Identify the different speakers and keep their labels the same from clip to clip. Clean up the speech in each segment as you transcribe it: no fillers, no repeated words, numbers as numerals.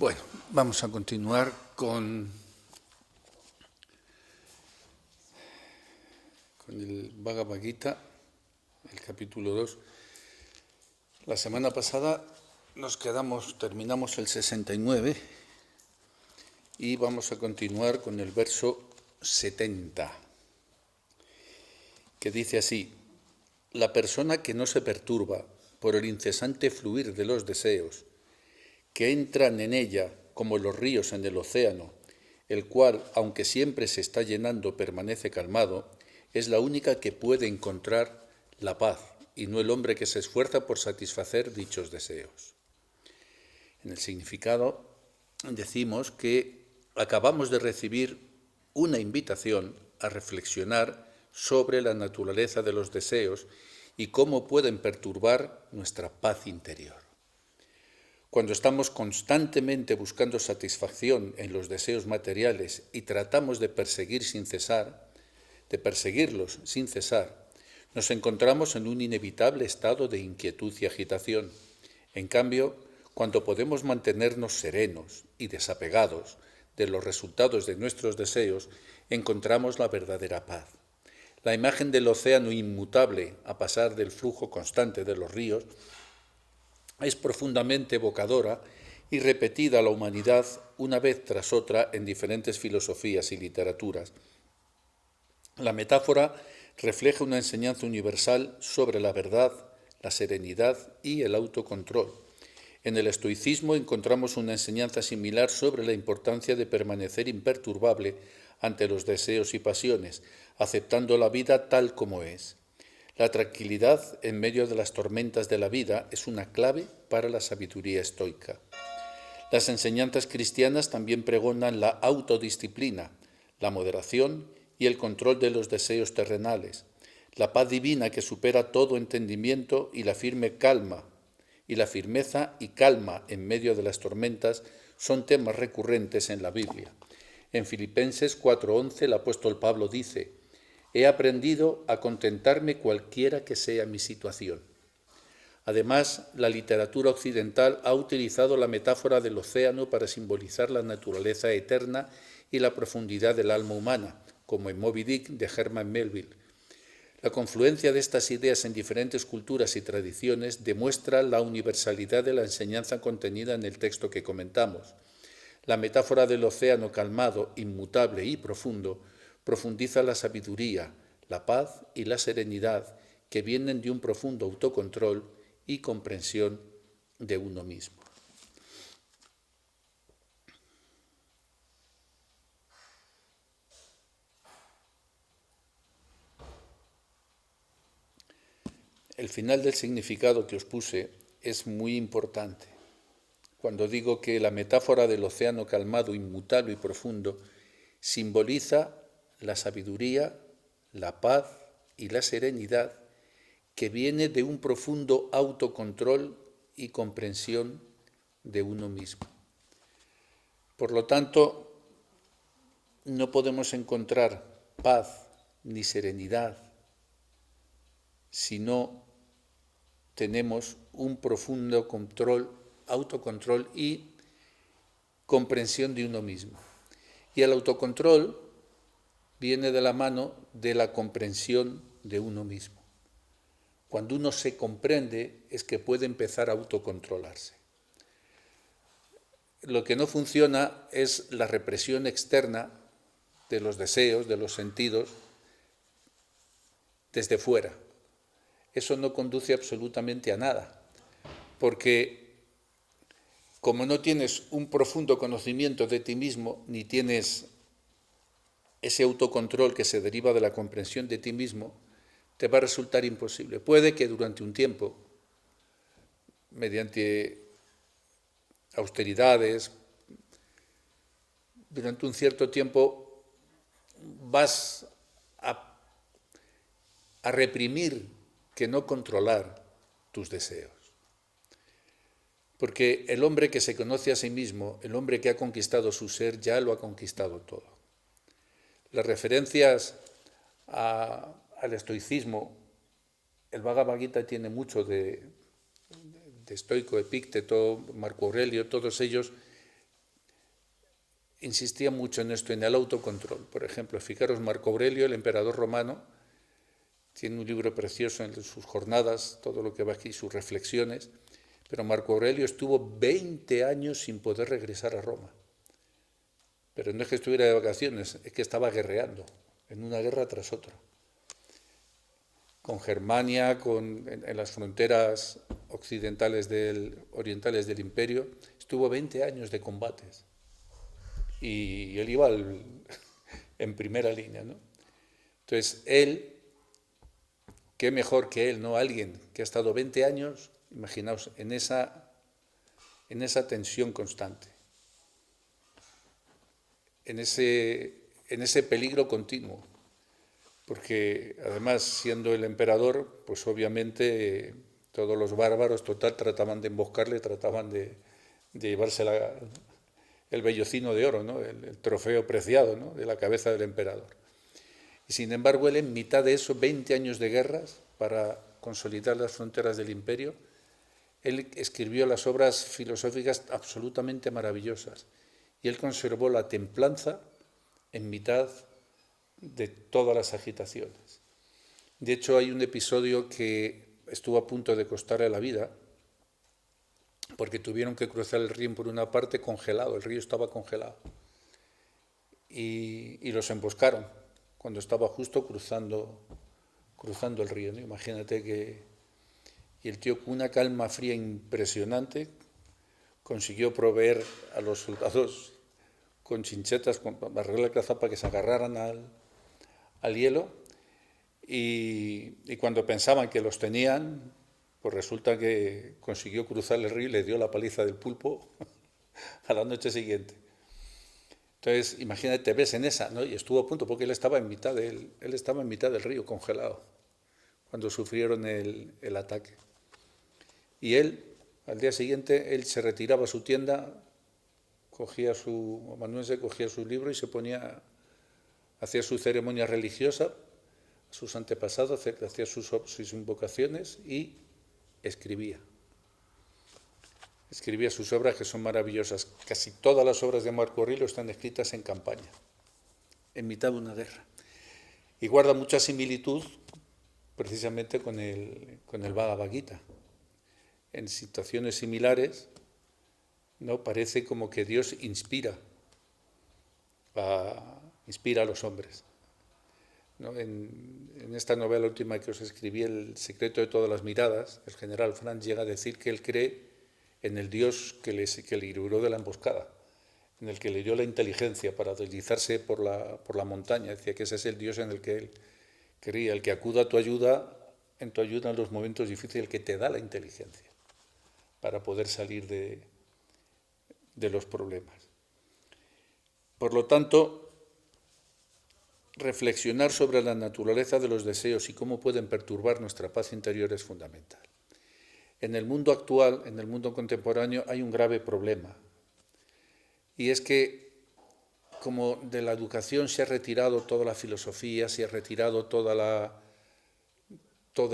Speaker 1: Bueno, vamos a continuar con el Bhagavad Gita, el capítulo 2. La semana pasada terminamos el 69 y vamos a continuar con el verso 70, que dice así: la persona que no se perturba por el incesante fluir de los deseos, que entran en ella como los ríos en el océano, el cual, aunque siempre se está llenando, permanece calmado, es la única que puede encontrar la paz, y no el hombre que se esfuerza por satisfacer dichos deseos. En el significado decimos que acabamos de recibir una invitación a reflexionar sobre la naturaleza de los deseos y cómo pueden perturbar nuestra paz interior. Cuando estamos constantemente buscando satisfacción en los deseos materiales y tratamos de perseguirlos sin cesar, nos encontramos en un inevitable estado de inquietud y agitación. En cambio, cuando podemos mantenernos serenos y desapegados de los resultados de nuestros deseos, encontramos la verdadera paz. La imagen del océano inmutable a pasar del flujo constante de los ríos es profundamente evocadora y repetida a la humanidad una vez tras otra en diferentes filosofías y literaturas. La metáfora refleja una enseñanza universal sobre la verdad, la serenidad y el autocontrol. En el estoicismo encontramos una enseñanza similar sobre la importancia de permanecer imperturbable ante los deseos y pasiones, aceptando la vida tal como es. La tranquilidad en medio de las tormentas de la vida es una clave para la sabiduría estoica. Las enseñanzas cristianas también pregonan la autodisciplina, la moderación y el control de los deseos terrenales, la paz divina que supera todo entendimiento y la firmeza y calma en medio de las tormentas son temas recurrentes en la Biblia. En Filipenses 4:11 el apóstol Pablo dice: he aprendido a contentarme cualquiera que sea mi situación. Además, la literatura occidental ha utilizado la metáfora del océano para simbolizar la naturaleza eterna y la profundidad del alma humana, como en Moby Dick de Herman Melville. La confluencia de estas ideas en diferentes culturas y tradiciones demuestra la universalidad de la enseñanza contenida en el texto que comentamos. La metáfora del océano calmado, inmutable y profundo profundiza la sabiduría, la paz y la serenidad que vienen de un profundo autocontrol y comprensión de uno mismo. El final del significado que os puse es muy importante. Cuando digo que la metáfora del océano calmado, inmutable y profundo simboliza la sabiduría, la paz y la serenidad que viene de un profundo autocontrol y comprensión de uno mismo. Por lo tanto, no podemos encontrar paz ni serenidad si no tenemos un profundo autocontrol y comprensión de uno mismo. Y el autocontrol viene de la mano de la comprensión de uno mismo. Cuando uno se comprende es que puede empezar a autocontrolarse. Lo que no funciona es la represión externa de los deseos, de los sentidos, desde fuera. Eso no conduce absolutamente a nada, porque como no tienes un profundo conocimiento de ti mismo, ni tienes ese autocontrol que se deriva de la comprensión de ti mismo, te va a resultar imposible. Puede que durante un tiempo, mediante austeridades, durante un cierto tiempo, vas a reprimir, que no controlar tus deseos. Porque el hombre que se conoce a sí mismo, el hombre que ha conquistado su ser, ya lo ha conquistado todo. Las referencias al estoicismo, el Bhagavad Gita tiene mucho de estoico, Epícteto, Marco Aurelio, todos ellos insistía mucho en esto, en el autocontrol. Por ejemplo, fijaros, Marco Aurelio, el emperador romano, tiene un libro precioso en sus jornadas, todo lo que va aquí, sus reflexiones, pero Marco Aurelio estuvo 20 años sin poder regresar a Roma. Pero no es que estuviera de vacaciones, es que estaba guerreando, en una guerra tras otra. Con Germania, en las fronteras orientales del imperio, estuvo 20 años de combates. Y él iba en primera línea, ¿no? Entonces, él, qué mejor que él, ¿no? Alguien que ha estado 20 años, imaginaos, en esa tensión constante, en ese peligro continuo. Porque además, siendo el emperador, pues obviamente todos los bárbaros, total, trataban de emboscarle, trataban de llevarse el vellocino de oro, ¿no? El trofeo preciado, ¿no? De la cabeza del emperador. Y sin embargo, él, en mitad de esos 20 años de guerras para consolidar las fronteras del imperio, él escribió las obras filosóficas absolutamente maravillosas. Y él conservó la templanza en mitad de todas las agitaciones. De hecho, hay un episodio que estuvo a punto de costarle la vida, porque tuvieron que cruzar el Rin por una parte congelado, el río estaba congelado. Y los emboscaron cuando estaba justo cruzando el río, ¿no? Imagínate que... Y el tío, con una calma fría impresionante, consiguió proveer a los soldados con chinchetas, con arreglar la caza para que se agarraran al hielo, y cuando pensaban que los tenían, pues resulta que consiguió cruzar el río y le dio la paliza del pulpo a la noche siguiente. Entonces, imagínate, te ves en esa, ¿no? Y estuvo a punto, porque él estaba en mitad del río, congelado, cuando sufrieron el ataque. Y él, al día siguiente, él se retiraba a su tienda, cogía su libro y se ponía, hacía su ceremonia religiosa, a sus antepasados, hacía sus invocaciones y escribía. Escribía sus obras, que son maravillosas. Casi todas las obras de Marco Aurelio están escritas en campaña, en mitad de una guerra. Y guarda mucha similitud precisamente con el Bhagavad Gita. En situaciones similares, ¿no? Parece como que Dios inspira a los hombres, ¿no? En esta novela última que os escribí, El secreto de todas las miradas, el general Franz llega a decir que él cree en el Dios que le libró de la emboscada, en el que le dio la inteligencia para deslizarse por la montaña. Decía que ese es el Dios en el que él creía, el que acuda a tu ayuda, en los momentos difíciles, el que te da la inteligencia para poder salir de los problemas. Por lo tanto, reflexionar sobre la naturaleza de los deseos y cómo pueden perturbar nuestra paz interior es fundamental. En el mundo actual, en el mundo contemporáneo, hay un grave problema. Y es que, como de la educación se ha retirado toda la filosofía, se ha retirado todo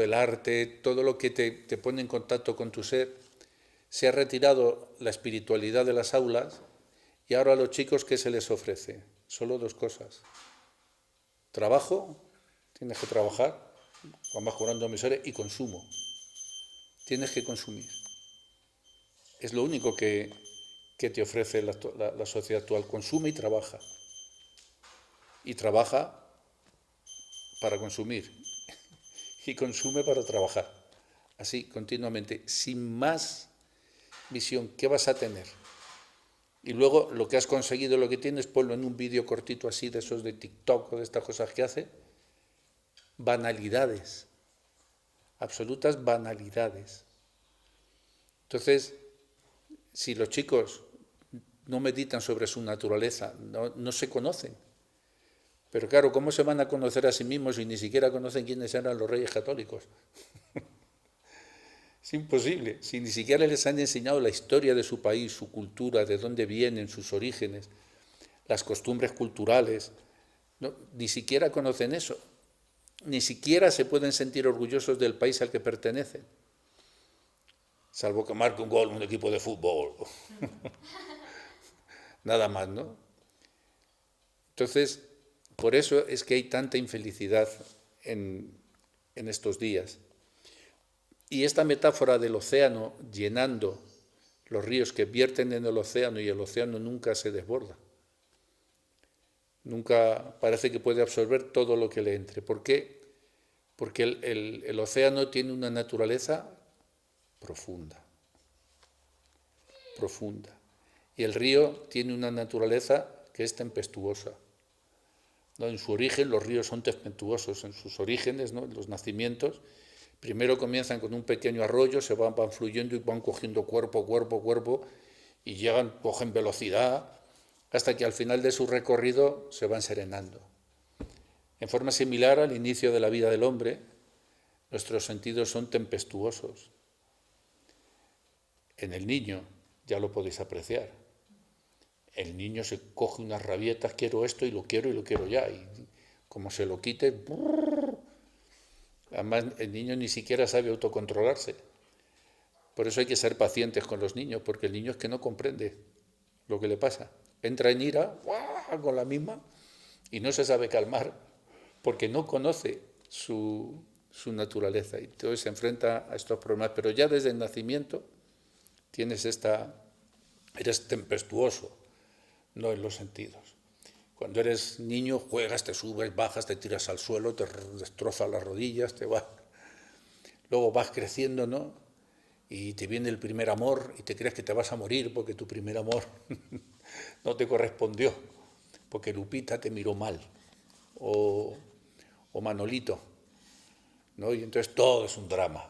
Speaker 1: el arte, todo lo que te pone en contacto con tu ser, se ha retirado la espiritualidad de las aulas, y ahora a los chicos, ¿qué se les ofrece? Solo dos cosas. Trabajo, tienes que trabajar, vas cobrando miseria, y consumo. Tienes que consumir. Es lo único que te ofrece la sociedad actual. Consume y trabaja. Y trabaja para consumir. Y consume para trabajar. Así, continuamente, sin más visión. ¿Qué vas a tener? Y luego lo que has conseguido, lo que tienes, ponlo en un vídeo cortito así, de esos de TikTok o de estas cosas que hace. Banalidades. Absolutas banalidades. Entonces, si los chicos no meditan sobre su naturaleza, no se conocen. Pero claro, ¿cómo se van a conocer a sí mismos si ni siquiera conocen quiénes eran los reyes católicos? Es imposible. Si ni siquiera les han enseñado la historia de su país, su cultura, de dónde vienen, sus orígenes, las costumbres culturales, ¿no? Ni siquiera conocen eso. Ni siquiera se pueden sentir orgullosos del país al que pertenecen. Salvo que marque un gol un equipo de fútbol. Nada más, ¿no? Entonces, por eso es que hay tanta infelicidad en estos días. Y esta metáfora del océano llenando los ríos que vierten en el océano y el océano nunca se desborda. Nunca parece que puede absorber todo lo que le entre. ¿Por qué? Porque el océano tiene una naturaleza profunda, profunda. Y el río tiene una naturaleza que es tempestuosa. ¿No? En su origen los ríos son tempestuosos, en sus orígenes, ¿no? En los nacimientos. Primero comienzan con un pequeño arroyo, se van fluyendo y van cogiendo cuerpo, y cogen velocidad, hasta que al final de su recorrido se van serenando. En forma similar al inicio de la vida del hombre, nuestros sentidos son tempestuosos. En el niño ya lo podéis apreciar. El niño se coge unas rabietas, quiero esto y lo quiero ya. Y como se lo quite, brrr. Además el niño ni siquiera sabe autocontrolarse. Por eso hay que ser pacientes con los niños, porque el niño es que no comprende lo que le pasa. Entra en ira, ¡guau!, con la misma, y no se sabe calmar, porque no conoce su naturaleza. Y entonces se enfrenta a estos problemas. Pero ya desde el nacimiento eres tempestuoso, no en los sentidos. Cuando eres niño juegas, te subes, bajas, te tiras al suelo, te destrozas las rodillas, te vas. Luego vas creciendo, ¿no? Y te viene el primer amor y te crees que te vas a morir porque tu primer amor no te correspondió, porque Lupita te miró mal, o Manolito, ¿no? Y entonces todo es un drama,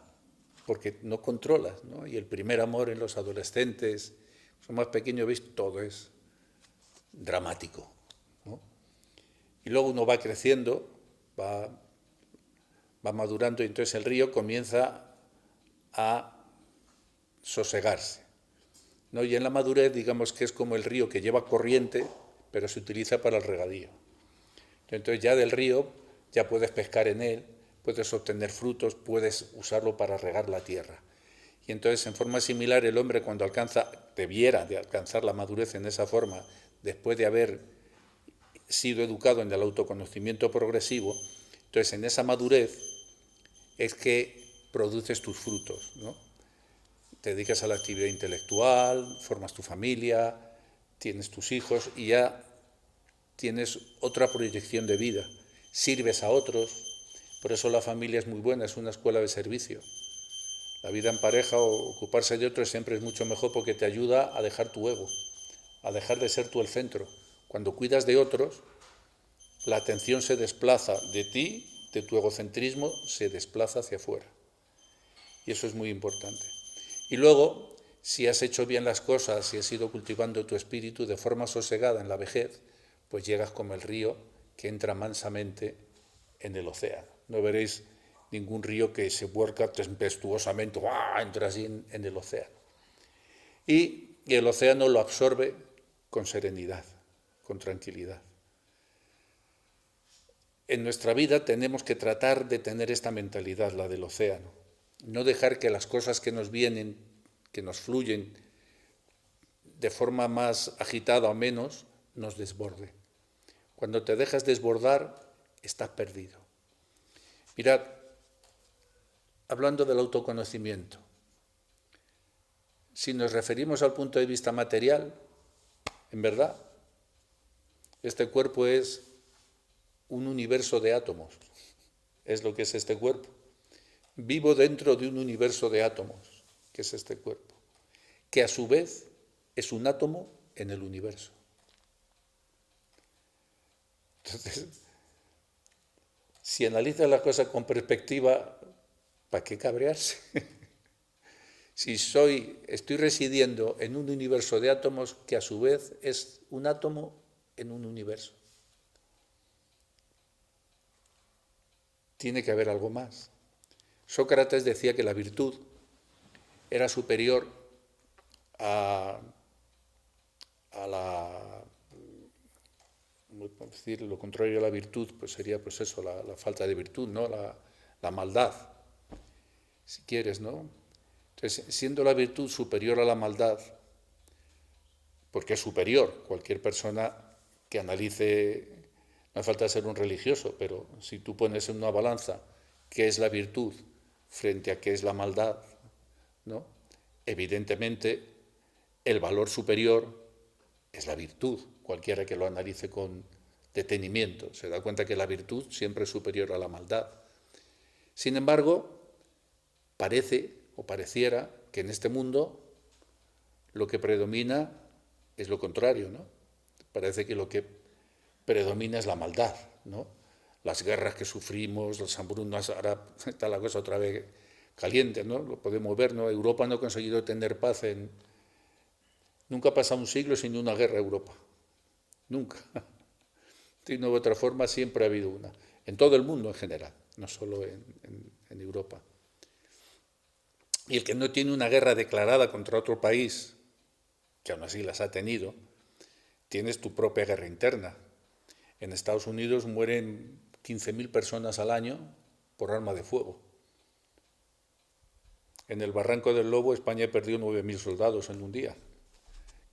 Speaker 1: porque no controlas, ¿no? Y el primer amor en los adolescentes, son más pequeños, ¿veis? Todo es dramático, ¿no? Y luego uno va creciendo, va madurando, y entonces el río comienza a sosegarse, ¿no? Y en la madurez, digamos que es como el río que lleva corriente, pero se utiliza para el regadío. Entonces ya del río ya puedes pescar en él, puedes obtener frutos, puedes usarlo para regar la tierra. Y entonces, en forma similar, el hombre cuando debiera de alcanzar la madurez en esa forma, después de haber sido educado en el autoconocimiento progresivo, entonces en esa madurez es que produces tus frutos, ¿no? Te dedicas a la actividad intelectual, formas tu familia, tienes tus hijos y ya tienes otra proyección de vida, sirves a otros. Por eso la familia es muy buena, es una escuela de servicio. La vida en pareja o ocuparse de otros siempre es mucho mejor porque te ayuda a dejar tu ego, a dejar de ser tú el centro. Cuando cuidas de otros, la atención se desplaza de ti, de tu egocentrismo, se desplaza hacia afuera. Y eso es muy importante. Y luego, si has hecho bien las cosas, si has ido cultivando tu espíritu de forma sosegada en la vejez, pues llegas como el río que entra mansamente en el océano. No veréis ningún río que se vuelca tempestuosamente, ¡ah!, entra así en el océano. Y el océano lo absorbe con serenidad, con tranquilidad. En nuestra vida tenemos que tratar de tener esta mentalidad, la del océano. No dejar que las cosas que nos vienen, que nos fluyen de forma más agitada o menos, nos desborde. Cuando te dejas desbordar, estás perdido. Mirad, hablando del autoconocimiento, si nos referimos al punto de vista material, en verdad, este cuerpo es un universo de átomos, es lo que es este cuerpo. Vivo dentro de un universo de átomos, que es este cuerpo, que a su vez es un átomo en el universo. Entonces, si analizas las cosas con perspectiva, ¿para qué cabrearse? Si estoy residiendo en un universo de átomos que a su vez es un átomo en un universo. Tiene que haber algo más. Sócrates decía que la virtud era superior a la, decir, lo contrario a la virtud, pues sería pues eso, la falta de virtud, ¿no? La maldad, si quieres, ¿no? Entonces, siendo la virtud superior a la maldad, porque es superior, cualquier persona que analice, no hace falta ser un religioso, pero si tú pones en una balanza qué es la virtud frente a qué es la maldad, ¿no? Evidentemente el valor superior es la virtud. Cualquiera que lo analice con detenimiento se da cuenta que la virtud siempre es superior a la maldad. Sin embargo, parece o pareciera que en este mundo lo que predomina es lo contrario, ¿no? Parece que lo que predomina es la maldad, ¿no? Las guerras que sufrimos, las hambrunas, ahora está la cosa otra vez caliente, ¿no? Lo podemos ver, ¿no? Europa no ha conseguido tener paz en... Nunca ha pasado un siglo sin una guerra Europa. Nunca. De una u otra forma siempre ha habido una. En todo el mundo en general, no solo en Europa. Y el que no tiene una guerra declarada contra otro país, que aún así las ha tenido, tienes tu propia guerra interna. En Estados Unidos mueren 15.000 personas al año por arma de fuego. En el Barranco del Lobo España perdió 9.000 soldados en un día,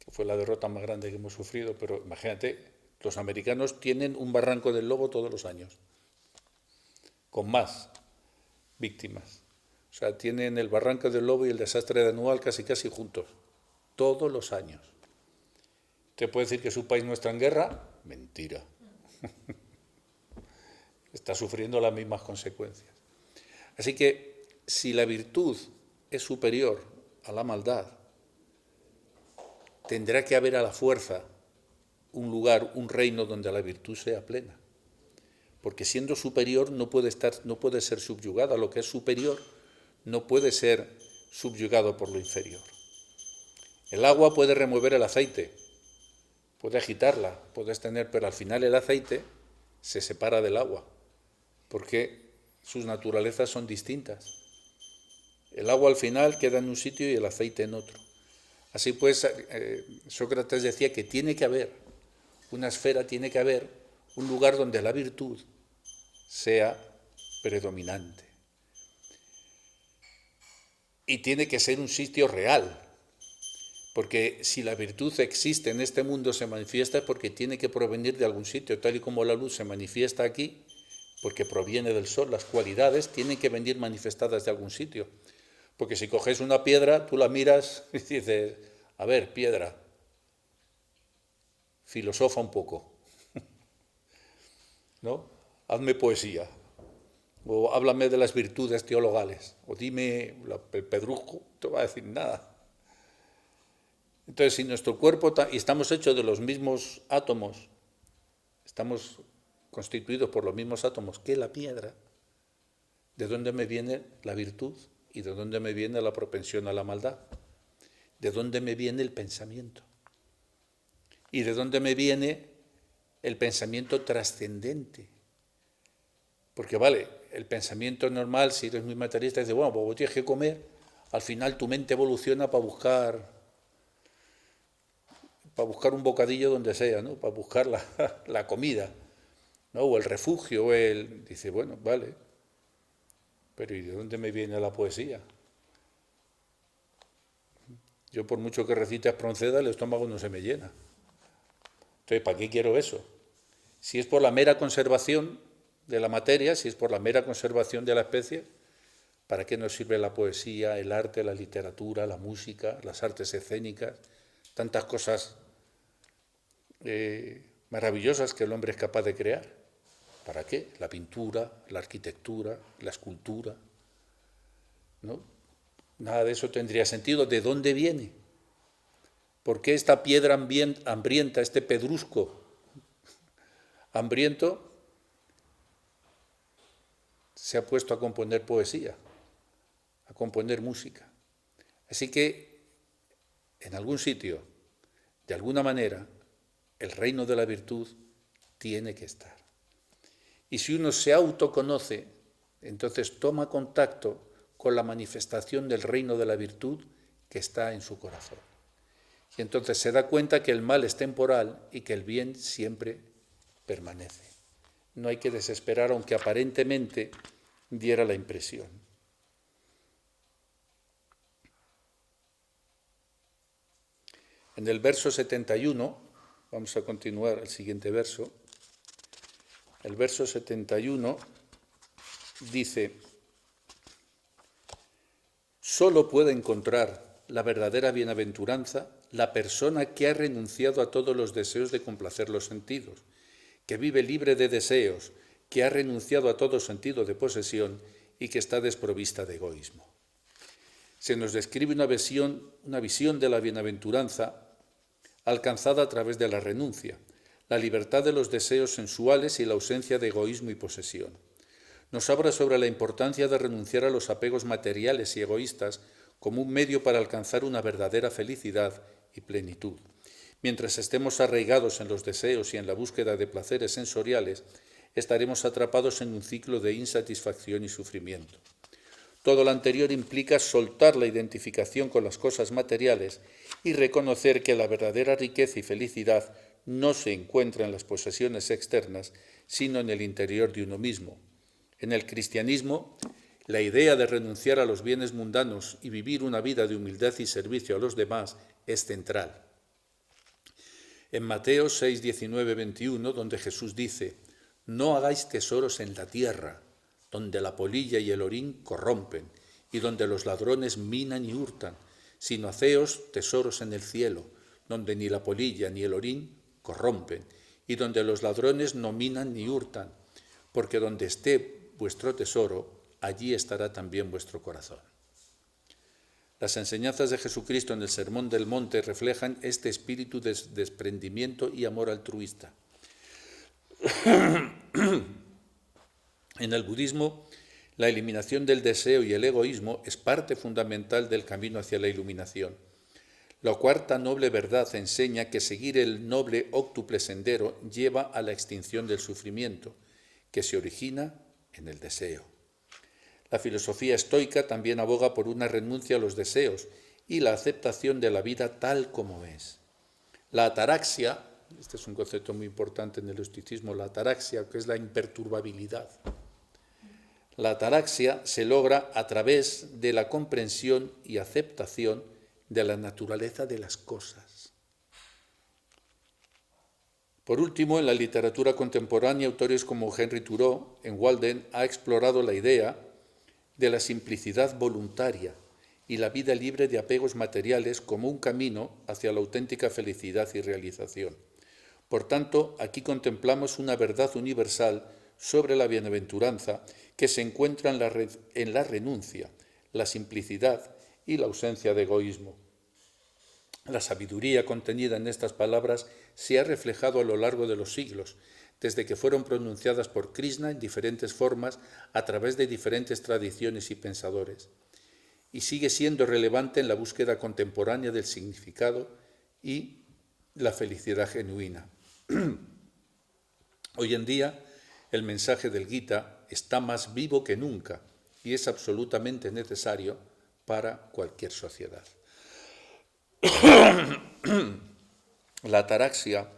Speaker 1: que fue la derrota más grande que hemos sufrido, pero imagínate, los americanos tienen un Barranco del Lobo todos los años, con más víctimas. O sea, tienen el Barranco del Lobo y el desastre de Anual casi juntos, todos los años. ¿Te puede decir que su país no está en guerra? Mentira. Está sufriendo las mismas consecuencias. Así que si la virtud es superior a la maldad, tendrá que haber a la fuerza un lugar, un reino donde la virtud sea plena. Porque siendo superior no puede ser subyugada. Lo que es superior no puede ser subyugado por lo inferior. El agua puede remover el aceite, puede agitarla, puedes tener, pero al final el aceite se separa del agua, porque sus naturalezas son distintas. El agua al final queda en un sitio y el aceite en otro. Así pues, Sócrates decía que tiene que haber una esfera, tiene que haber un lugar donde la virtud sea predominante. Y tiene que ser un sitio real, porque si la virtud existe en este mundo, se manifiesta es porque tiene que provenir de algún sitio, tal y como la luz se manifiesta aquí, porque proviene del sol, las cualidades tienen que venir manifestadas de algún sitio. Porque si coges una piedra, tú la miras y dices, a ver, piedra, filosofa un poco, ¿no? Hazme poesía, o háblame de las virtudes teologales, o dime, el pedrusco no te va a decir nada. Entonces, si nuestro cuerpo, y estamos hechos de los mismos átomos, estamos constituidos por los mismos átomos que la piedra, ¿de dónde me viene la virtud? ¿Y de dónde me viene la propensión a la maldad? ¿De dónde me viene el pensamiento? ¿Y de dónde me viene el pensamiento trascendente? Porque vale, el pensamiento normal, si eres muy materialista, dices, bueno, pues tienes que comer, al final tu mente evoluciona para buscar un bocadillo donde sea, ¿no? Para buscar la comida, ¿no? O el refugio, dice, bueno, vale, pero ¿y de dónde me viene la poesía? Yo por mucho que recite Espronceda, el estómago no se me llena. Entonces, ¿para qué quiero eso? Si es por la mera conservación de la materia, si es por la mera conservación de la especie, ¿para qué nos sirve la poesía, el arte, la literatura, la música, las artes escénicas, tantas cosas maravillosas que el hombre es capaz de crear? ¿Para qué? La pintura, la arquitectura, la escultura, ¿no? Nada de eso tendría sentido. ¿De dónde viene? ¿Por qué esta piedra hambrienta, este pedrusco hambriento, se ha puesto a componer poesía, a componer música? Así que, en algún sitio, de alguna manera, el reino de la virtud tiene que estar. Y si uno se autoconoce, entonces toma contacto con la manifestación del reino de la virtud que está en su corazón. Y entonces se da cuenta que el mal es temporal y que el bien siempre permanece. No hay que desesperar, aunque aparentemente diera la impresión. En el verso 71, Vamos a continuar el siguiente verso. El verso 71 dice: solo puede encontrar la verdadera bienaventuranza la persona que ha renunciado a todos los deseos de complacer los sentidos, que vive libre de deseos, que ha renunciado a todo sentido de posesión y que está desprovista de egoísmo. Se nos describe una visión de la bienaventuranza alcanzada a través de la renuncia, la libertad de los deseos sensuales y la ausencia de egoísmo y posesión. Nos habla sobre la importancia de renunciar a los apegos materiales y egoístas como un medio para alcanzar una verdadera felicidad y plenitud. Mientras estemos arraigados en los deseos y en la búsqueda de placeres sensoriales, estaremos atrapados en un ciclo de insatisfacción y sufrimiento. Todo lo anterior implica soltar la identificación con las cosas materiales y reconocer que la verdadera riqueza y felicidad no se encuentra en las posesiones externas, sino en el interior de uno mismo. En el cristianismo, la idea de renunciar a los bienes mundanos y vivir una vida de humildad y servicio a los demás es central. En Mateo 6, 19, 21, donde Jesús dice: no hagáis tesoros en la tierra, donde la polilla y el orín corrompen, y donde los ladrones minan y hurtan, sino haceos tesoros en el cielo, donde ni la polilla ni el orín corrompen, y donde los ladrones no minan ni hurtan, porque donde esté vuestro tesoro, allí estará también vuestro corazón. Las enseñanzas de Jesucristo en el Sermón del Monte reflejan este espíritu de desprendimiento y amor altruista. En el budismo, la eliminación del deseo y el egoísmo es parte fundamental del camino hacia la iluminación. La cuarta noble verdad enseña que seguir el noble óctuple sendero lleva a la extinción del sufrimiento, que se origina en el deseo. La filosofía estoica también aboga por una renuncia a los deseos y la aceptación de la vida tal como es. La ataraxia, este es un concepto muy importante en el estoicismo, la ataraxia, que es la imperturbabilidad. La ataraxia se logra a través de la comprensión y aceptación de la naturaleza de las cosas. Por último, en la literatura contemporánea, autores como Henry Thoreau, en Walden, ha explorado la idea de la simplicidad voluntaria y la vida libre de apegos materiales como un camino hacia la auténtica felicidad y realización. Por tanto, aquí contemplamos una verdad universal sobre la bienaventuranza que se encuentra en la renuncia, la simplicidad y la ausencia de egoísmo. La sabiduría contenida en estas palabras se ha reflejado a lo largo de los siglos, desde que fueron pronunciadas por Krishna en diferentes formas a través de diferentes tradiciones y pensadores, y sigue siendo relevante en la búsqueda contemporánea del significado y la felicidad genuina. Hoy en día, el mensaje del Gita está más vivo que nunca y es absolutamente necesario para cualquier sociedad. La ataraxia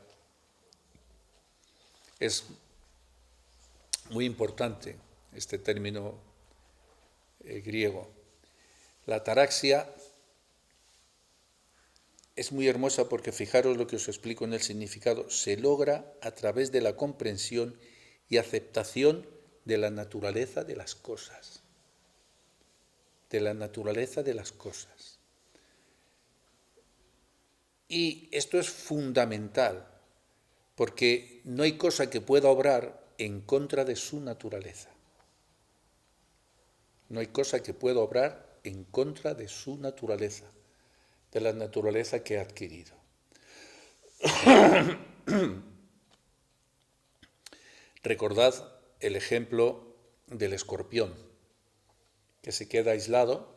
Speaker 1: es muy importante, este término griego. La ataraxia es muy hermosa porque fijaros lo que os explico en el significado. Se logra a través de la comprensión y aceptación de la naturaleza de las cosas. De la naturaleza de las cosas. Y esto es fundamental, porque no hay cosa que pueda obrar en contra de su naturaleza. No hay cosa que pueda obrar en contra de su naturaleza, de la naturaleza que ha adquirido. Recordad el ejemplo del escorpión, que se queda aislado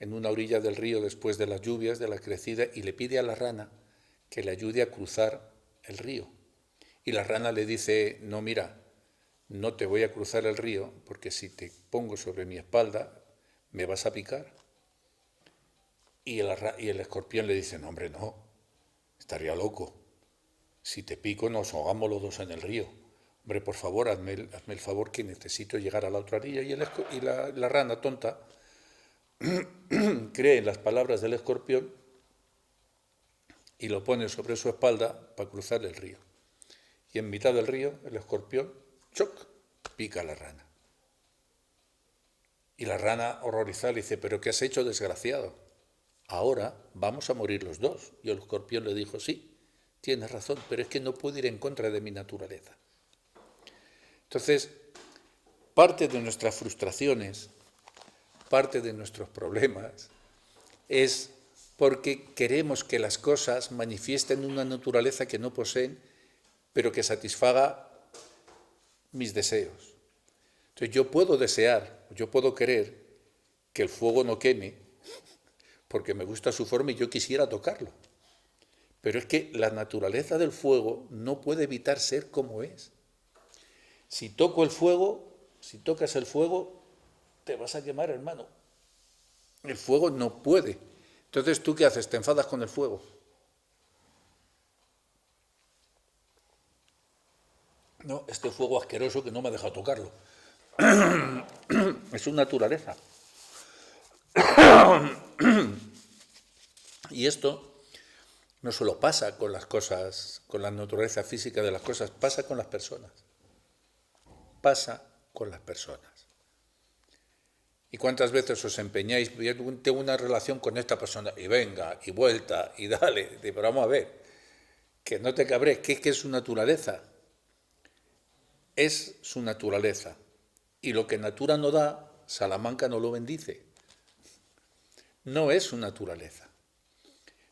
Speaker 1: en una orilla del río después de las lluvias, de la crecida, y le pide a la rana que le ayude a cruzar el río. Y la rana le dice: no, mira, no te voy a cruzar el río porque si te pongo sobre mi espalda me vas a picar. Y el escorpión le dice: no, hombre, no, estaría loco. Si te pico nos ahogamos los dos en el río. Hombre, por favor, hazme el favor que necesito llegar a la otra orilla. Y la rana tonta cree en las palabras del escorpión y lo pone sobre su espalda para cruzar el río. Y en mitad del río, el escorpión, ¡choc!, pica a la rana. Y la rana, horrorizada, le dice, ¿pero qué has hecho, desgraciado? Ahora vamos a morir los dos. Y el escorpión le dijo, sí, tienes razón, pero es que no puedo ir en contra de mi naturaleza. Entonces, parte de nuestras frustraciones, parte de nuestros problemas, es porque queremos que las cosas manifiesten una naturaleza que no poseen, pero que satisfaga mis deseos. Entonces yo puedo desear, yo puedo querer que el fuego no queme, porque me gusta su forma y yo quisiera tocarlo. Pero es que la naturaleza del fuego no puede evitar ser como es. Si toco el fuego, si tocas el fuego, te vas a quemar, hermano. El fuego no puede. Entonces, ¿tú qué haces? ¿Te enfadas con el fuego? No, este fuego asqueroso que no me deja tocarlo. Es su naturaleza. Y esto no solo pasa con las cosas, con la naturaleza física de las cosas, pasa con las personas. Pasa con las personas. ¿Y cuántas veces os empeñáis? Tengo una relación con esta persona, y venga, y vuelta, y dale, pero vamos a ver, que no te cabres, que es su naturaleza. Es su naturaleza. Y lo que natura no da, Salamanca no lo bendice. No es su naturaleza.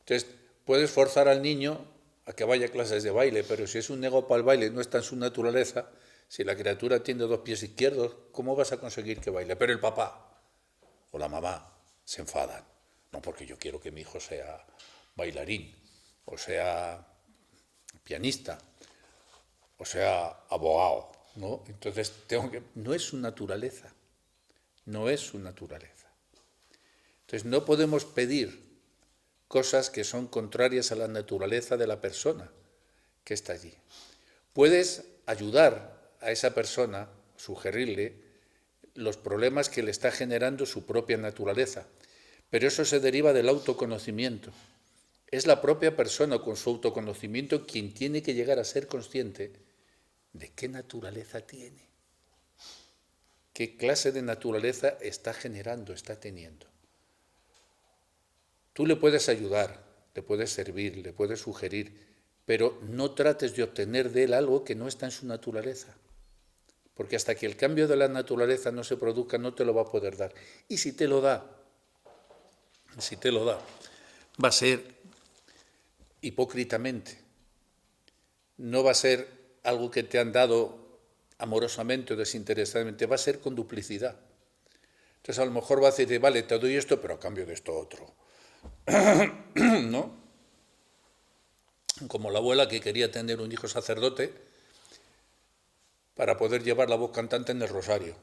Speaker 1: Entonces, puedes forzar al niño a que vaya a clases de baile, pero si es un nego para el baile, no está en su naturaleza, si la criatura tiene 2 pies izquierdos, ¿cómo vas a conseguir que baile? Pero el papá o la mamá se enfadan. No, porque yo quiero que mi hijo sea bailarín, o sea pianista, o sea abogado, ¿no? Entonces no es su naturaleza, no es su naturaleza. Entonces no podemos pedir cosas que son contrarias a la naturaleza de la persona que está allí. Puedes ayudar a esa persona, sugerirle los problemas que le está generando su propia naturaleza, pero eso se deriva del autoconocimiento. Es la propia persona con su autoconocimiento quien tiene que llegar a ser consciente de qué naturaleza tiene, qué clase de naturaleza está generando, está teniendo. Tú le puedes ayudar, le puedes servir, le puedes sugerir, pero no trates de obtener de él algo que no está en su naturaleza. Porque hasta que el cambio de la naturaleza no se produzca, no te lo va a poder dar. Y si te lo da, va a ser hipócritamente. No va a ser algo que te han dado amorosamente o desinteresadamente, va a ser con duplicidad. Entonces a lo mejor va a decir, vale, te doy esto, pero a cambio de esto otro. ¿No? Como la abuela que quería tener un hijo sacerdote para poder llevar la voz cantante en el rosario.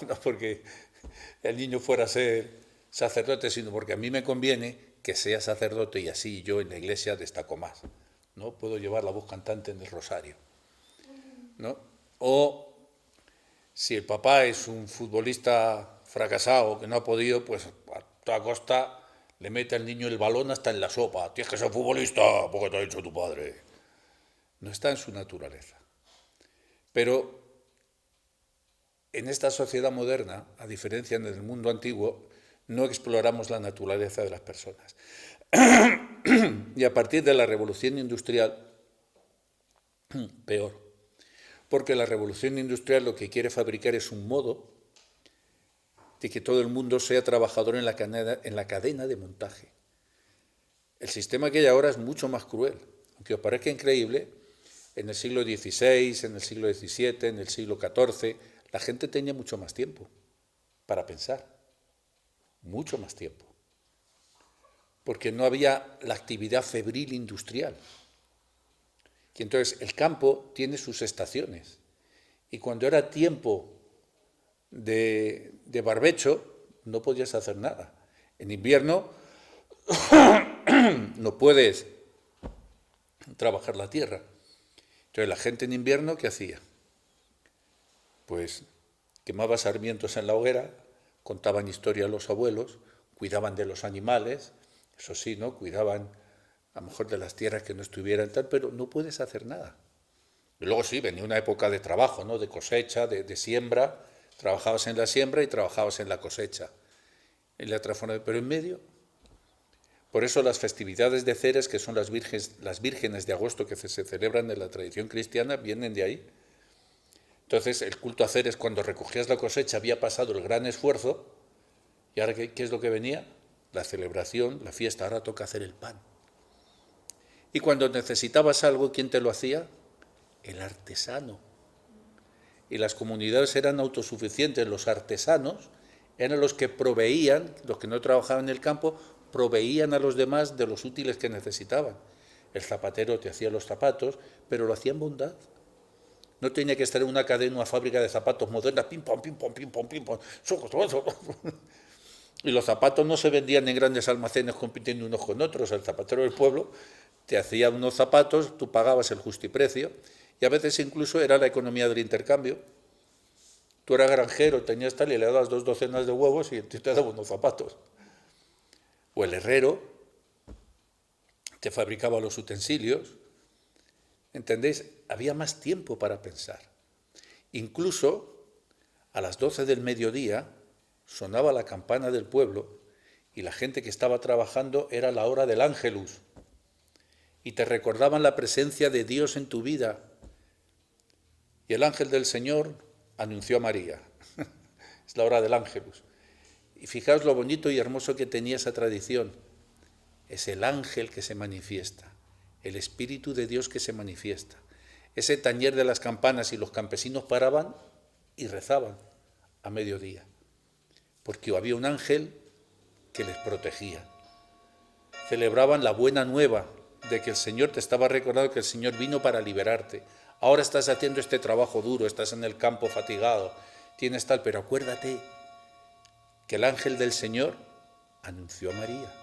Speaker 1: No porque el niño fuera a ser sacerdote, sino porque a mí me conviene que sea sacerdote y así yo en la iglesia destaco más. ¿No? Puedo llevar la voz cantante en el rosario. ¿No? O si el papá es un futbolista fracasado que no ha podido, pues a toda costa le mete al niño el balón hasta en la sopa. Tienes que ser futbolista porque te ha dicho tu padre. No está en su naturaleza. Pero en esta sociedad moderna, a diferencia del mundo antiguo, no exploramos la naturaleza de las personas. Y a partir de la revolución industrial, peor. Porque la revolución industrial lo que quiere fabricar es un modo de que todo el mundo sea trabajador en la cadena de montaje. El sistema que hay ahora es mucho más cruel. Aunque os parezca increíble, en el siglo XVI, en el siglo XVII, en el siglo XIV, la gente tenía mucho más tiempo para pensar. Mucho más tiempo. Porque no había la actividad febril industrial. Y entonces el campo tiene sus estaciones. Y cuando era tiempo de barbecho, no podías hacer nada. En invierno no puedes trabajar la tierra. Entonces la gente en invierno, ¿qué hacía? Pues quemaba sarmientos en la hoguera, contaban historias a los abuelos, cuidaban de los animales, eso sí, ¿no? Cuidaban a lo mejor de las tierras que no estuvieran tal, pero no puedes hacer nada. Y luego sí, venía una época de trabajo, ¿no? De cosecha, de siembra, trabajabas en la siembra y trabajabas en la cosecha, en la transformación, pero en medio. Por eso las festividades de Ceres, que son las vírgenes de agosto que se celebran en la tradición cristiana, vienen de ahí. Entonces el culto a Ceres, cuando recogías la cosecha, había pasado el gran esfuerzo, y ahora ¿qué es lo que venía? La celebración, la fiesta, ahora toca hacer el pan. Y cuando necesitabas algo, ¿quién te lo hacía? El artesano. Y las comunidades eran autosuficientes, los artesanos eran los que proveían, los que no trabajaban en el campo, proveían a los demás de los útiles que necesitaban. El zapatero te hacía los zapatos, pero lo hacía en bondad. No tenía que estar en una cadena, una fábrica de zapatos moderna, pim, pam, pim, pam, pim, pam, pim, pam. Y los zapatos no se vendían en grandes almacenes compitiendo unos con otros. El zapatero del pueblo te hacía unos zapatos, tú pagabas el justiprecio, y a veces incluso era la economía del intercambio. Tú eras granjero, tenías tal, y le dabas 2 docenas de huevos y te daba unos zapatos. O el herrero te fabricaba los utensilios. ¿Entendéis? Había más tiempo para pensar. Incluso a las 12 del mediodía sonaba la campana del pueblo y la gente que estaba trabajando era la hora del ángelus. Y te recordaban la presencia de Dios en tu vida. Y el ángel del Señor anunció a María. Es la hora del ángelus. Y fijaos lo bonito y hermoso que tenía esa tradición. Es el ángel que se manifiesta, el Espíritu de Dios que se manifiesta. Ese tañer de las campanas y los campesinos paraban y rezaban a mediodía, porque había un ángel que les protegía. Celebraban la buena nueva de que el Señor te estaba recordando que el Señor vino para liberarte. Ahora estás haciendo este trabajo duro, estás en el campo fatigado, tienes tal, pero acuérdate que el ángel del Señor anunció a María,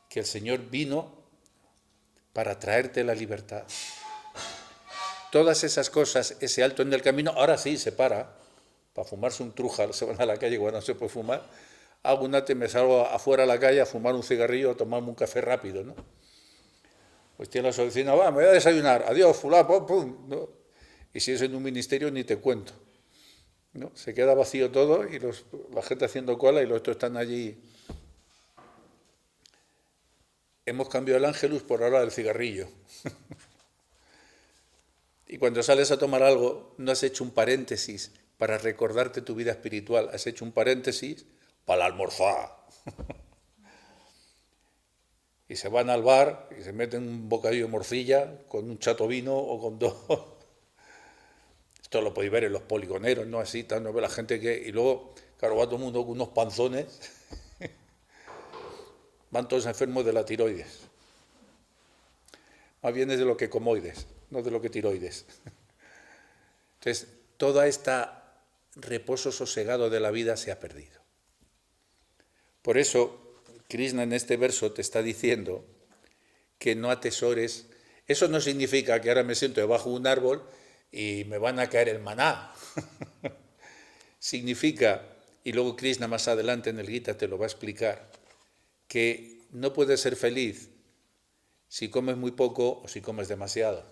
Speaker 1: que el Señor vino para traerte la libertad. Todas esas cosas, ese alto en el camino, ahora sí se para fumarse un truja, se van a la calle cuando no se puede fumar, hago un ate, me salgo afuera a la calle a fumar un cigarrillo, a tomarme un café rápido, ¿no? Pues tiene la oficina, va, me voy a desayunar, adiós, fulano, pum, pum, ¿no? Y si es en un ministerio ni te cuento, ¿no? Se queda vacío todo y la gente haciendo cola y los otros están allí. Hemos cambiado el ángelus por ahora del cigarrillo. Y cuando sales a tomar algo, no has hecho un paréntesis para recordarte tu vida espiritual, has hecho un paréntesis para almorzar. Y se van al bar y se meten un bocadillo de morcilla con un chato vino o con 2. Esto lo podéis ver en los poligoneros, ¿no? Así, tal, no ve la gente que... Y luego, claro, va todo el mundo con unos panzones. Van todos enfermos de la tiroides. Más bien es de lo que comoides, no de lo que tiroides. Entonces, todo este reposo sosegado de la vida se ha perdido. Por eso, Krishna en este verso te está diciendo que no atesores. Eso no significa que ahora me siento debajo de un árbol y me van a caer el maná. Significa, y luego Krishna más adelante en el Gita te lo va a explicar, que no puedes ser feliz si comes muy poco o si comes demasiado.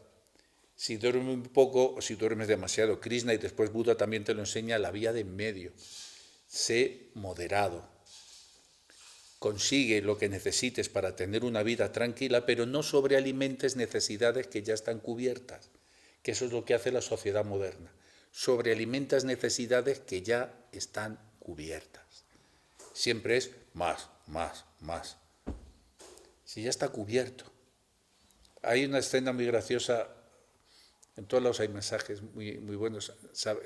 Speaker 1: Si duermes muy poco o si duermes demasiado. Krishna y después Buda también te lo enseña, la vía de en medio. Sé moderado. Consigue lo que necesites para tener una vida tranquila, pero no sobrealimentes necesidades que ya están cubiertas, que eso es lo que hace la sociedad moderna. Sobrealimentas necesidades que ya están cubiertas. Siempre es más, más, más. Si ya está cubierto. Hay una escena muy graciosa, en todos lados hay mensajes muy, muy buenos.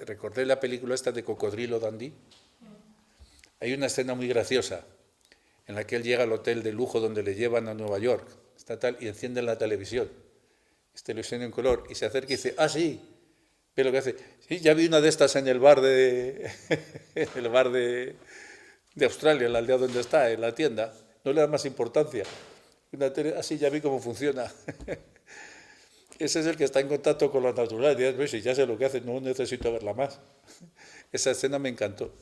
Speaker 1: Recordé la película esta de Cocodrilo Dundee. Hay una escena muy graciosa en la que él llega al hotel de lujo donde le llevan a Nueva York, está tal, y encienden la televisión, televisión en color, y se acerca y dice, ah, sí, ve lo que hace, sí, ya vi una de estas en el bar de el bar de Australia, en la aldea donde está, en la tienda, no le da más importancia, una tele, así ya vi cómo funciona. Ese es el que está en contacto con la naturaleza, y ya sé lo que hace, no necesito verla más. Esa escena me encantó.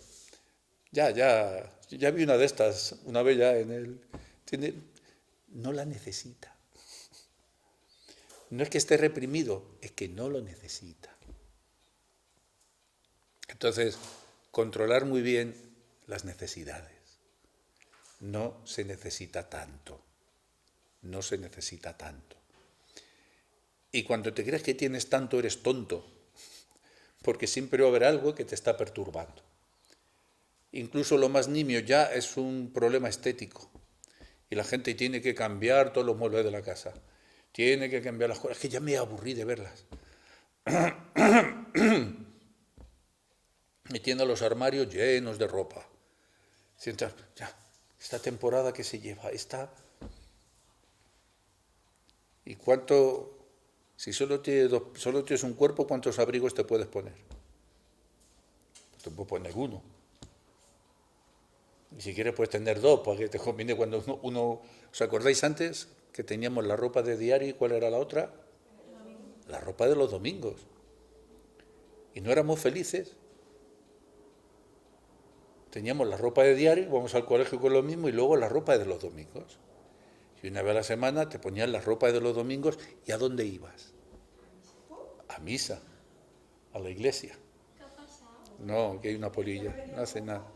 Speaker 1: Ya vi una de estas, una vez ya en el... no la necesita. No es que esté reprimido, es que no lo necesita. Entonces, controlar muy bien las necesidades. No se necesita tanto. No se necesita tanto. Y cuando te crees que tienes tanto, eres tonto, porque siempre va a haber algo que te está perturbando. Incluso lo más nimio ya es un problema estético. Y la gente tiene que cambiar todos los muebles de la casa. Tiene que cambiar las cosas. Es que ya me aburrí de verlas. Y tiene los armarios llenos de ropa. Ya, esta temporada que se lleva, ¿Y cuánto? Si solo tienes un cuerpo, ¿cuántos abrigos te puedes poner? Te puedes poner uno. Y si quieres puedes tener dos, para que te combine cuando uno... ¿Os acordáis antes que teníamos la ropa de diario y cuál era la otra? La ropa de los domingos. Y no éramos felices. Teníamos la ropa de diario, vamos al colegio con lo mismo y luego la ropa de los domingos. Y una vez a la semana te ponías la ropa de los domingos y ¿a dónde ibas? A misa, a la iglesia.
Speaker 2: ¿Qué ha pasado?
Speaker 1: No, que hay una polilla, no hace nada.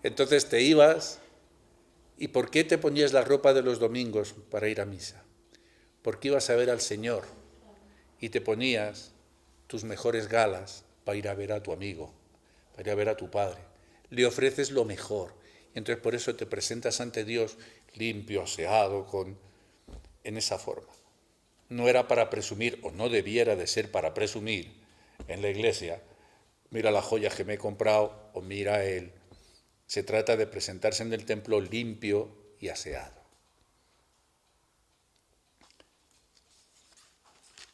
Speaker 1: Entonces te ibas, ¿y por qué te ponías la ropa de los domingos para ir a misa? Porque ibas a ver al Señor y te ponías tus mejores galas para ir a ver a tu amigo, para ir a ver a tu padre. Le ofreces lo mejor. Y entonces por eso te presentas ante Dios limpio, aseado, en esa forma. No era para presumir, o no debiera de ser para presumir en la iglesia, mira las joyas que me he comprado, o mira él. Se trata de presentarse en el templo limpio y aseado.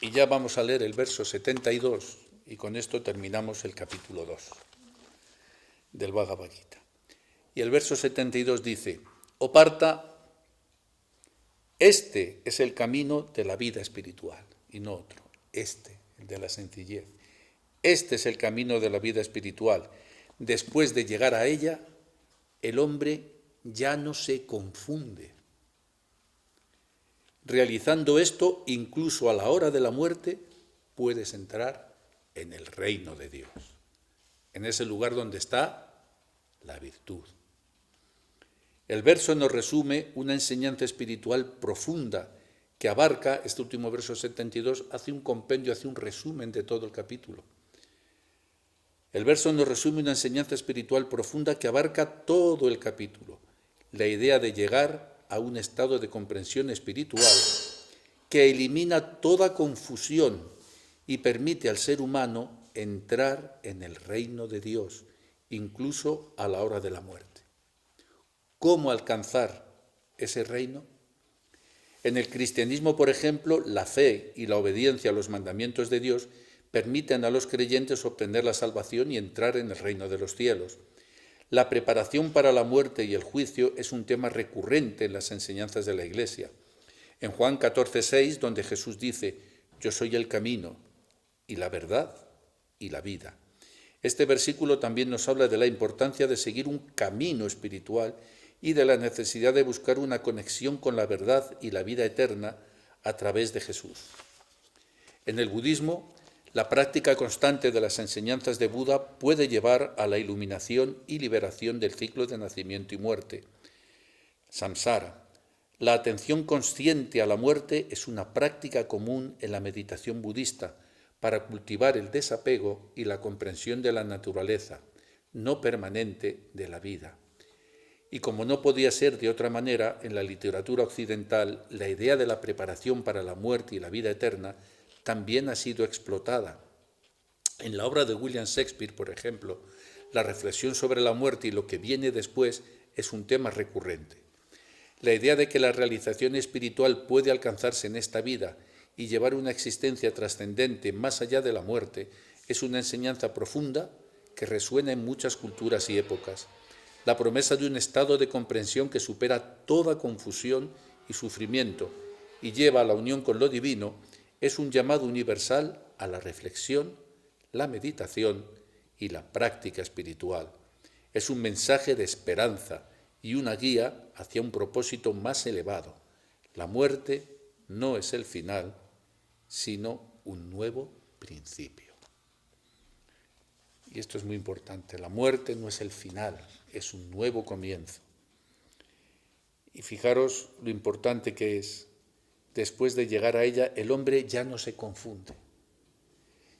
Speaker 1: Y ya vamos a leer el verso 72, y con esto terminamos el capítulo 2 del Bhagavad Gita. Y el verso 72 dice, «O Parta, este es el camino de la vida espiritual», y no otro, el de la sencillez. Este es el camino de la vida espiritual. Después de llegar a ella, el hombre ya no se confunde. Realizando esto, incluso a la hora de la muerte, puedes entrar en el reino de Dios, en ese lugar donde está la virtud. El verso nos resume una enseñanza espiritual profunda que abarca, este último verso 72, hace un compendio, hace un resumen de todo el capítulo. El verso nos resume una enseñanza espiritual profunda que abarca todo el capítulo, la idea de llegar a un estado de comprensión espiritual que elimina toda confusión y permite al ser humano entrar en el reino de Dios, incluso a la hora de la muerte. ¿Cómo alcanzar ese reino? En el cristianismo, por ejemplo, la fe y la obediencia a los mandamientos de Dios permiten a los creyentes obtener la salvación y entrar en el reino de los cielos. La preparación para la muerte y el juicio es un tema recurrente en las enseñanzas de la Iglesia. En Juan 14,6, donde Jesús dice, «Yo soy el camino y la verdad y la vida». Este versículo también nos habla de la importancia de seguir un camino espiritual y de la necesidad de buscar una conexión con la verdad y la vida eterna a través de Jesús. En el budismo, la práctica constante de las enseñanzas de Buda puede llevar a la iluminación y liberación del ciclo de nacimiento y muerte. Samsara. La atención consciente a la muerte es una práctica común en la meditación budista para cultivar el desapego y la comprensión de la naturaleza no permanente de la vida. Y como no podía ser de otra manera, en la literatura occidental, la idea de la preparación para la muerte y la vida eterna también ha sido explotada. En la obra de William Shakespeare, por ejemplo, la reflexión sobre la muerte y lo que viene después es un tema recurrente. La idea de que la realización espiritual puede alcanzarse en esta vida y llevar una existencia trascendente más allá de la muerte es una enseñanza profunda que resuena en muchas culturas y épocas. La promesa de un estado de comprensión que supera toda confusión y sufrimiento y lleva a la unión con lo divino es un llamado universal a la reflexión, la meditación y la práctica espiritual. Es un mensaje de esperanza y una guía hacia un propósito más elevado. La muerte no es el final, sino un nuevo principio. Y esto es muy importante. La muerte no es el final, es un nuevo comienzo. Y fijaros lo importante que es, después de llegar a ella, el hombre ya no se confunde.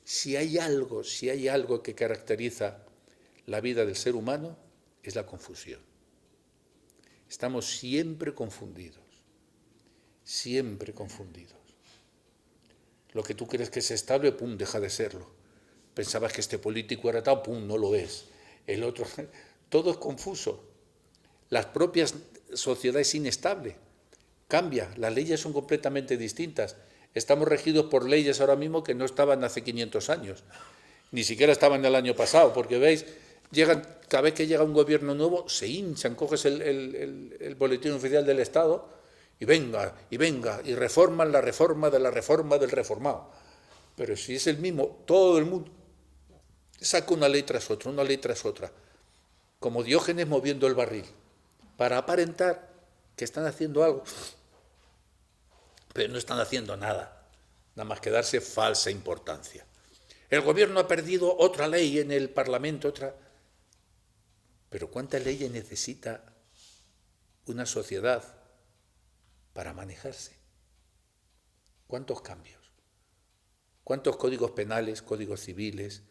Speaker 1: Si hay algo que caracteriza la vida del ser humano, es la confusión. Estamos siempre confundidos, siempre confundidos. Lo que tú crees que es estable, pum, deja de serlo. Pensabas que este político era tal, pum, no lo es. El otro, todo es confuso. La propia sociedad es inestable, cambia, las leyes son completamente distintas. Estamos regidos por leyes ahora mismo que no estaban hace 500 años, ni siquiera estaban el año pasado, porque veis, cada vez que llega un gobierno nuevo, se hinchan, coges el boletín oficial del Estado y venga, y reforman la reforma de la reforma del reformado. Pero si es el mismo, todo el mundo saca una ley tras otra, como Diógenes moviendo el barril, para aparentar que están haciendo algo, pero no están haciendo nada más que darse falsa importancia. El gobierno ha perdido otra ley en el Parlamento, pero ¿cuántas leyes necesita una sociedad para manejarse? ¿Cuántos cambios? ¿Cuántos códigos penales, códigos civiles,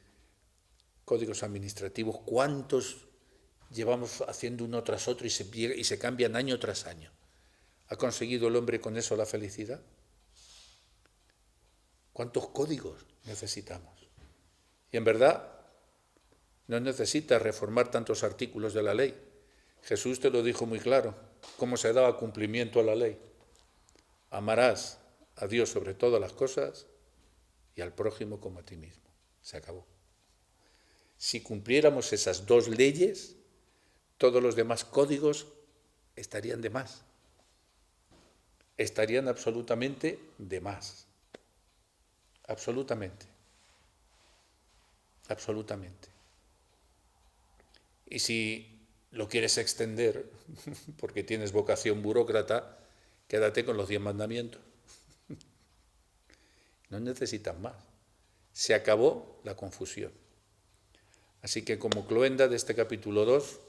Speaker 1: códigos administrativos, cuántos llevamos haciendo uno tras otro y se cambian año tras año? ¿Ha conseguido el hombre con eso la felicidad? ¿Cuántos códigos necesitamos? Y en verdad, no necesitas reformar tantos artículos de la ley. Jesús te lo dijo muy claro, cómo se daba cumplimiento a la ley. Amarás a Dios sobre todas las cosas y al prójimo como a ti mismo. Se acabó. Si cumpliéramos esas dos leyes, todos los demás códigos estarían de más. Estarían absolutamente de más. Absolutamente. Absolutamente. Y si lo quieres extender, porque tienes vocación burócrata, quédate con los 10 mandamientos. No necesitas más. Se acabó la confusión. Así que como cloenda de este capítulo 2,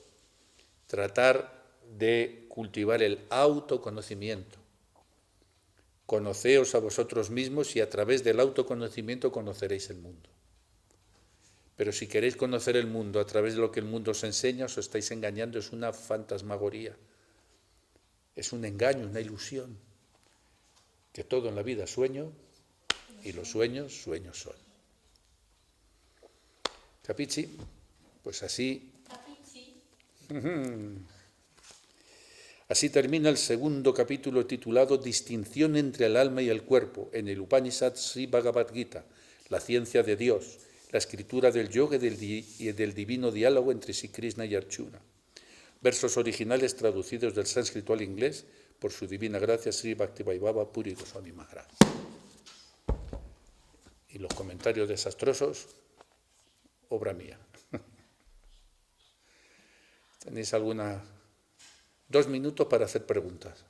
Speaker 1: tratar de cultivar el autoconocimiento. Conoceos a vosotros mismos y a través del autoconocimiento conoceréis el mundo. Pero si queréis conocer el mundo a través de lo que el mundo os enseña, os estáis engañando, es una fantasmagoría. Es un engaño, una ilusión. Que todo en la vida es sueño y los sueños, sueños son. ¿Capichi? Pues así. Así termina el segundo capítulo titulado Distinción entre el alma y el cuerpo en el Upanishad Sri Bhagavad Gita, la ciencia de Dios, la escritura del yoga y del divino diálogo entre Sri Krishna y Arjuna. Versos originales traducidos del sánscrito al inglés por su divina gracia Sri Bhaktivaibhava Puri Goswami Maharaj. Y los comentarios desastrosos, obra mía. ¿Tenéis alguna? 2 minutos para hacer preguntas,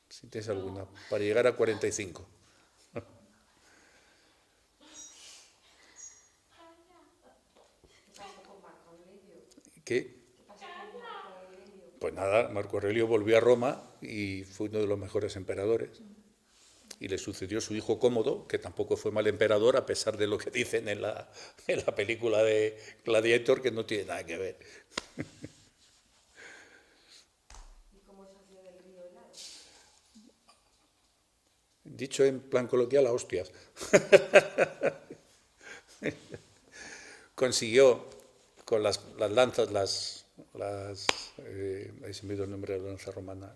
Speaker 1: si tenéis alguna, para llegar a 45. ¿Qué? Pues nada, Marco Aurelio volvió a Roma y fue uno de los mejores emperadores. Y le sucedió su hijo Cómodo, que tampoco fue mal emperador, a pesar de lo que dicen en la película de Gladiator, que no tiene nada que ver. Dicho en plan coloquial, a hostias. Consiguió con las lanzas, ahí se me ha ido el nombre de la lanza romana.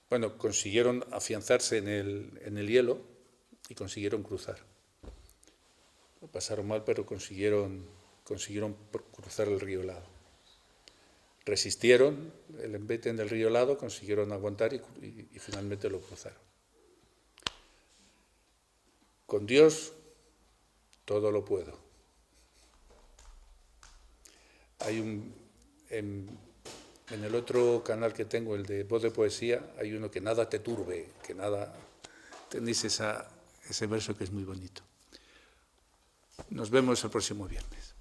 Speaker 1: Bueno, consiguieron afianzarse en el hielo y consiguieron cruzar. Lo pasaron mal, pero consiguieron cruzar el río helado. Resistieron el embate del río helado, consiguieron aguantar y finalmente lo cruzaron. Con Dios todo lo puedo. Hay En el otro canal que tengo, el de Voz de Poesía, hay uno que nada te turbe, que nada... Tenéis ese verso que es muy bonito. Nos vemos el próximo viernes.